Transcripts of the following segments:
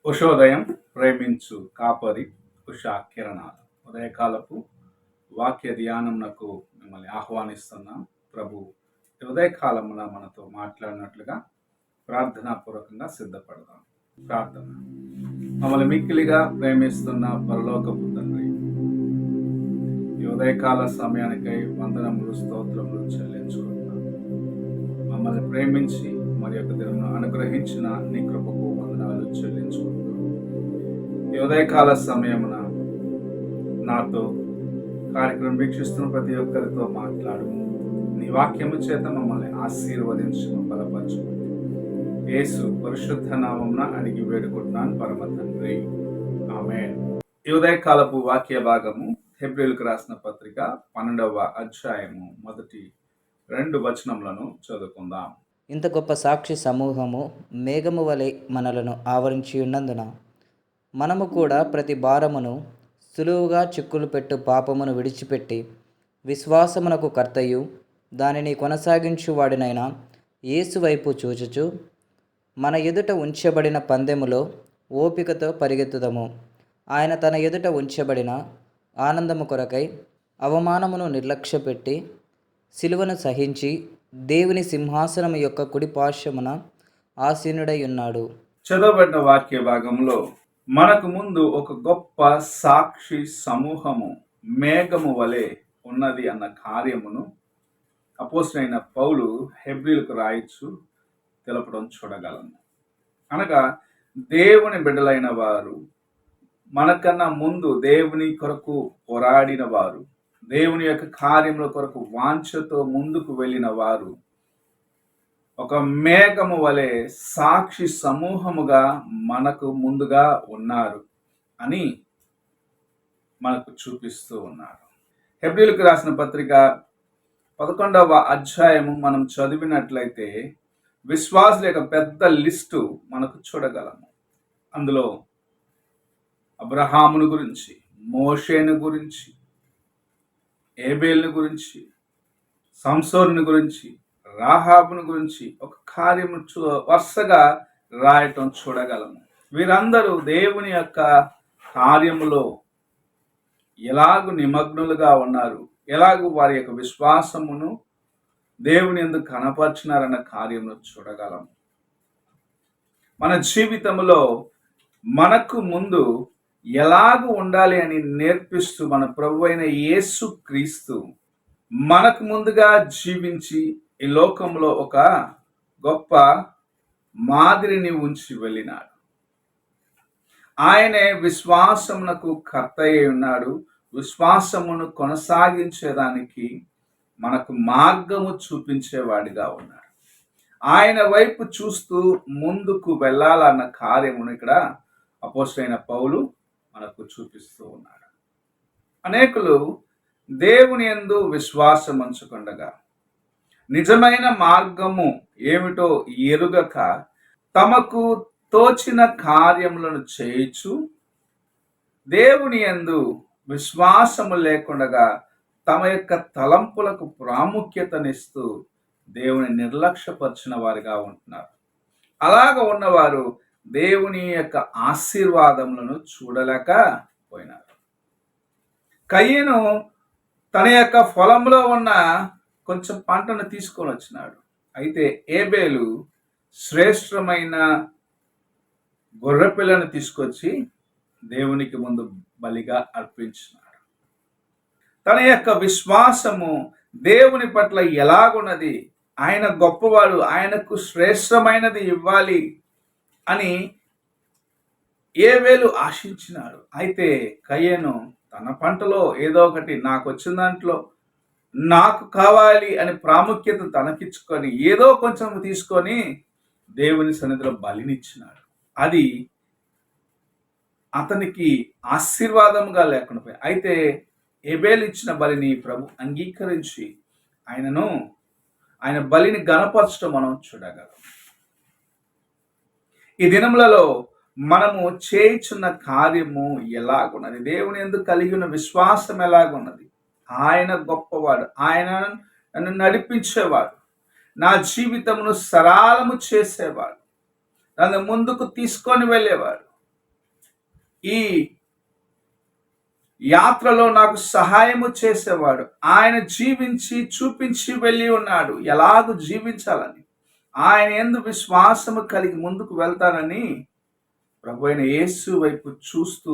ఉషోదయం ప్రేమించు కాపరి ఉషా కిరణాలు ఉదయకాలపు వాక్య ధ్యానంనకు మిమ్మల్ని ఆహ్వానిస్తున్నాం. ప్రభు ఉదయకాలమున మనతో మాట్లాడినట్లుగా ప్రార్థనాపూర్వకంగా సిద్ధపడదాం. ప్రార్థన. మమ్మల్ని మిక్కిలిగా ప్రేమిస్తున్న పరలోకపు తండ్రి, ఈ ఉదయకాల సమయానికై వందనములు స్తోత్రములు చెల్లించుకుంటున్నాం. మమ్మల్ని ప్రేమించి మరి యొక్క దినమును అనుగ్రహించిన నీ కృపకు వందనాలు చెల్లించుకుంటున్నాం. ఈ ఉదయకాల సమయమున నాతో కార్యక్రమం వీక్షిస్తున్న ప్రతి ఒక్కరితో మాట్లాడు. నీ వాక్యము చేత మమ్మల్ని ఆశీర్వదించు, బలపరచు. యేసు పరిశుద్ధ నామమున అడిగి వేడుకుంటున్నాను పరమ తండ్రి, ఆమేన్. ఈ ఉదయకాలపు వాక్య భాగము హెబ్రీయులకు రాసిన పత్రిక 12వ అధ్యాయము మొదటి 2 వచనములను చదువుకుందాం. ఇంత గొప్ప సాక్షి సమూహము మేఘము వలె మనలను ఆవరించి ఉన్నందున మనము కూడా ప్రతి భారమును సులువుగా చిక్కులు పెట్టు పాపమును విడిచిపెట్టి విశ్వాసమునకు కర్తయు దానిని కొనసాగించువాడినైన యేసు వైపు చూచుచు మన ఎదుట ఉంచబడిన పందెములో ఓపికతో పరిగెత్తుదము. ఆయన తన ఎదుట ఉంచబడిన ఆనందము కొరకై అవమానమును నిర్లక్ష్యపెట్టి సిలువను సహించి దేవుని సింహాసనము యొక్క కుడి పార్శ్వమున ఆసీనుడై ఉన్నాడు. చదవబడిన వాక్య భాగంలో మనకు ముందు ఒక గొప్ప సాక్షి సమూహము మేఘము వలె ఉన్నది అన్న కార్యమును అపోస్తలుడైన పౌలు హెబ్రీయులకు రాయిచు తెలపడం చూడగలము. అనగా దేవుని బిడ్డలైన వారు, మనకన్నా ముందు దేవుని కొరకు పోరాడిన వారు, దేవుని యొక్క కార్యముల కొరకు వాంఛతో ముందుకు వెళ్ళిన వారు ఒక మేఘము వలె సాక్షి సమూహముగా మనకు ముందుగా ఉన్నారు అని మనకు చూపిస్తూ ఉన్నారు. హెబ్రీయులకు రాసిన పత్రిక 11వ అధ్యాయము మనం చదివినట్లయితే విశ్వాసుల యొక్క పెద్ద లిస్టు మనకు చూడగలము. అందులో అబ్రహామును గురించి, మోషేను గురించి, ఏబేలును గురించి, సంసోనుని గురించి, రాహాబును గురించి ఒక కార్యము వరుసగా రాయటం చూడగలము. వీరందరూ దేవుని యొక్క కార్యములో ఎలాగూ నిమగ్నులుగా ఉన్నారు, ఎలాగూ వారి యొక్క విశ్వాసమును దేవుని యందు కనపరిచినారన్న కార్యమును చూడగలము. మన జీవితంలో మనకు ముందు ఎలాగూ ఉండాలి అని నేర్పిస్తూ మన ప్రభువైన యేసు క్రీస్తు మనకు ముందుగా జీవించి ఈ లోకంలో ఒక గొప్ప మాదిరిని ఉంచి వెళ్ళినాడు. ఆయనే విశ్వాసమునకు కర్త అయి ఉన్నాడు. విశ్వాసమును కొనసాగించేదానికి మనకు మార్గము చూపించేవాడిగా ఉన్నాడు. ఆయన వైపు చూస్తూ ముందుకు వెళ్ళాలన్న కార్యమును ఇక్కడ అపోస్తలుడైన పౌలు మనకు చూపిస్తూ ఉన్నాడు. అనేకులు దేవుని యందు విశ్వాసం ఉంచకుండగా నిజమైన మార్గము ఏమిటో ఎరుగక తమకు తోచిన కార్యములను చేయుచు దేవుని యందు విశ్వాసము లేకుండా తమ యొక్క తలంపులకు ప్రాముఖ్యతనిస్తూ దేవుని నిర్లక్ష్యపరిచిన వారిగా ఉంటున్నారు. అలాగ ఉన్నవారు దేవుని యొక్క ఆశీర్వాదములను చూడలేకపోయినారు. కయీను తన యొక్క పొలంలో ఉన్న కొంచెం పంటను తీసుకొని వచ్చినాడు. అయితే ఏబేలు శ్రేష్టమైన గొర్రెపిల్లను తీసుకొచ్చి దేవునికి ముందు బలిగా అర్పించినాడు. తన యొక్క విశ్వాసము దేవుని పట్ల ఎలాగున్నది, ఆయన గొప్పవాడు, ఆయనకు శ్రేష్టమైనది ఇవ్వాలి అని ఏబేలు ఆశించినాడు. అయితే కయీను తన పంటలో ఏదో ఒకటి నాకు వచ్చిన దాంట్లో నాకు కావాలి అని ప్రాముఖ్యత తనకిచ్చుకొని ఏదో కొంచెం తీసుకొని దేవుని సన్నిధిలో బలినిచ్చినాడు. అది అతనికి ఆశీర్వాదముగా లేకుండా పోయి, అయితే ఏబేలు ఇచ్చిన బలిని ప్రభు అంగీకరించి ఆయన బలిని గణపరచడం మనం చూడగలం. ఈ దినములలో మనము చేయుచున్న కార్యము ఎలాగున్నది, దేవుని యందు కలిగి ఉన్న విశ్వాసం ఎలాగున్నది, ఆయన గొప్పవాడు. ఆయన నన్ను నడిపించేవాడు. నా జీవితమును సరళము చేసేవాడు. నన్ను ముందుకు తీసుకొని వెళ్ళేవాడు. ఈ యాత్రలో నాకు సహాయము చేసేవాడు. ఆయన జీవించి చూపించి వెళ్ళి ఉన్నాడు ఎలాగూ జీవించాలని. ఆయన యందు విశ్వాసము కలిగి ముందుకు వెళ్తానని ప్రభు అయిన యేసు వైపు చూస్తూ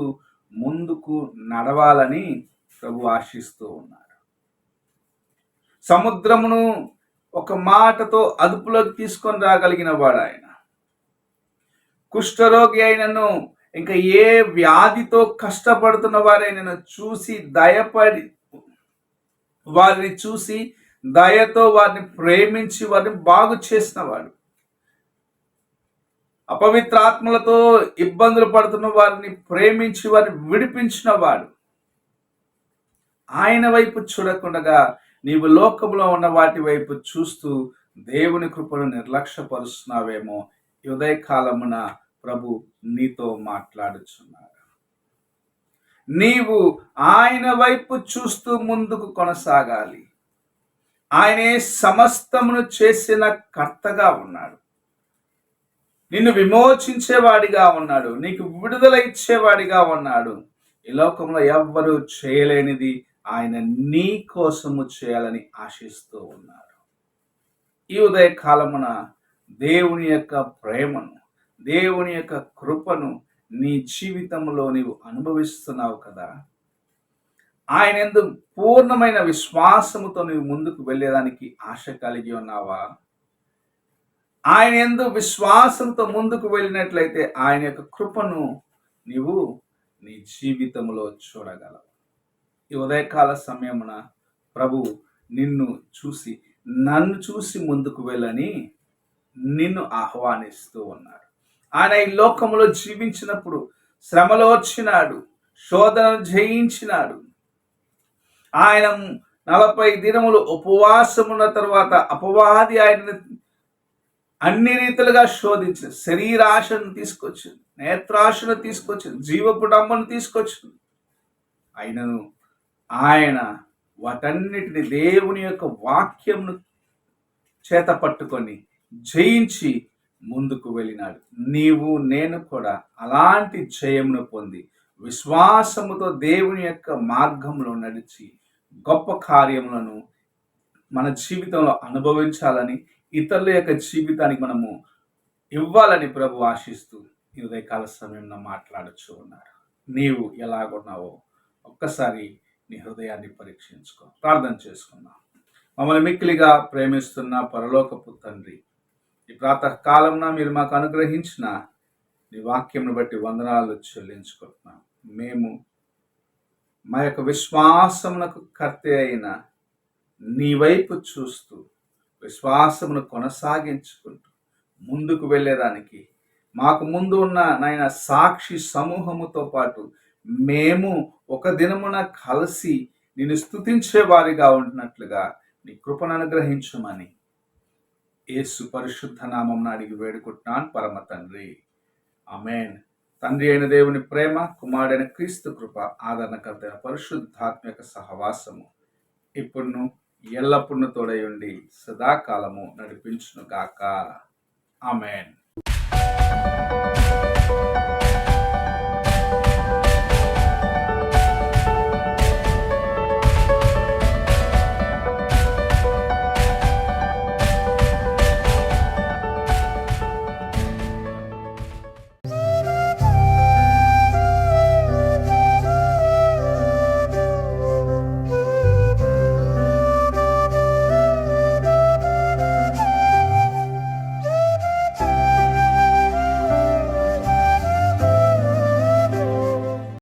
ముందుకు నడవాలని ప్రభు ఆశిస్తూ ఉన్నాడు. సముద్రమును ఒక మాటతో అదుపులోకి తీసుకొని రాగలిగిన వాడు ఆయన. కుష్ఠరోగి అయినను, ఇంకా ఏ వ్యాధితో కష్టపడుతున్న వారైనా చూసి దయపడి, వారిని చూసి దయతో వారిని ప్రేమించి వారిని బాగు చేసిన వాడు. అపవిత్రాత్మలతో ఇబ్బందులు పడుతున్న వారిని ప్రేమించి వారిని విడిపించిన వాడు. ఆయన వైపు చూడకుండా నీవు లోకంలో ఉన్న వాటి వైపు చూస్తూ దేవుని కృపను నిర్లక్ష్యపరుస్తున్నావేమో. ఈ ఉదయకాలమున ప్రభు నీతో మాట్లాడుచున్నాడు. నీవు ఆయన వైపు చూస్తూ ముందుకు కొనసాగాలి. ఆయనే సమస్తమును చేసిన కర్తగా ఉన్నాడు. నిన్ను విమోచించేవాడిగా ఉన్నాడు. నీకు విడుదల ఇచ్చేవాడిగా ఉన్నాడు. ఈ లోకంలో ఎవ్వరూ చేయలేనిది ఆయన నీ కోసము చేయాలని ఆశిస్తూ ఉన్నాడు. ఈ ఉదయకాలమున దేవుని యొక్క ప్రేమను, దేవుని యొక్క కృపను నీ జీవితంలో నీవు అనుభవిస్తున్నావు కదా. ఆయన యందు పూర్ణమైన విశ్వాసముతో నీవు ముందుకు వెళ్ళేదానికి ఆశ కలిగి ఉన్నావా? ఆయన యందు విశ్వాసంతో ముందుకు వెళ్ళినట్లయితే ఆయన యొక్క కృపను నీవు నీ జీవితంలో చూడగలవు. ఈ ఉదయకాల సమయమున ప్రభు నిన్ను చూసి, నన్ను చూసి ముందుకు వెళ్ళని నిన్ను ఆహ్వానిస్తూ ఉన్నాడు. ఆయన ఈ లోకంలో జీవించినప్పుడు శ్రమలో వచ్చినాడు, శోధనను జయించినాడు. ఆయన 40 దినములు ఉపవాసమున్న తర్వాత అపవాది ఆయనను అన్ని రీతిలుగా శోధించింది. శరీరాశను తీసుకొచ్చింది, నేత్రాశను తీసుకొచ్చింది, జీవపు డమ్మను తీసుకొచ్చింది. అయినను ఆయన వాటన్నిటిని దేవుని యొక్క వాక్యమును చేత పట్టుకొని జయించి ముందుకు వెళ్ళినాడు. నీవు నేను కూడా అలాంటి జయమును పొంది విశ్వాసముతో దేవుని యొక్క మార్గంలో నడిచి గొప్ప కార్యములను మన జీవితంలో అనుభవించాలని, ఇతరుల యొక్క జీవితానికి మనము ఇవ్వాలని ప్రభు ఆశిస్తూ ఈ ఉదయకాల సమయంలో మాట్లాడుచూ ఉన్నారు. నీవు ఎలాగున్నావో ఒక్కసారి నీ హృదయాన్ని పరీక్షించుకో. ప్రార్థన చేసుకుందాం. మమ్మల్ని మిక్కిలిగా ప్రేమిస్తున్న పరలోకపు తండ్రి, ఈ ప్రాతకాలంలో మీరు మాకు అనుగ్రహించిన నీ వాక్యంను బట్టి వందనాలు చెల్లించుకుంటున్నాం. మేము మా యొక్క విశ్వాసమునకు కర్త అయిన నీ వైపు చూస్తూ విశ్వాసమును కొనసాగించుకుంటూ ముందుకు వెళ్ళేదానికి మాకు ముందు ఉన్న నాయన సాక్షి సమూహముతో పాటు మేము ఒక దినమున కలిసి నిన్ను స్తుతించే వారిగా ఉంటున్నట్లుగా నీ కృపను అనుగ్రహించమని యేసు పరిశుద్ధ నామమున అడిగి వేడుకుంటున్నాను పరమ తండ్రి. ఆమేన్. తండ్రి అయిన దేవుని ప్రేమ, కుమారుడైన క్రీస్తు కృప, ఆదరణకర్త అయిన పరిశుద్ధాత్మక సహవాసము ఇప్పుడును ఎల్లప్పుడూ తోడై ఉండి సదాకాలము నడిపించును గాక. ఆమేన్.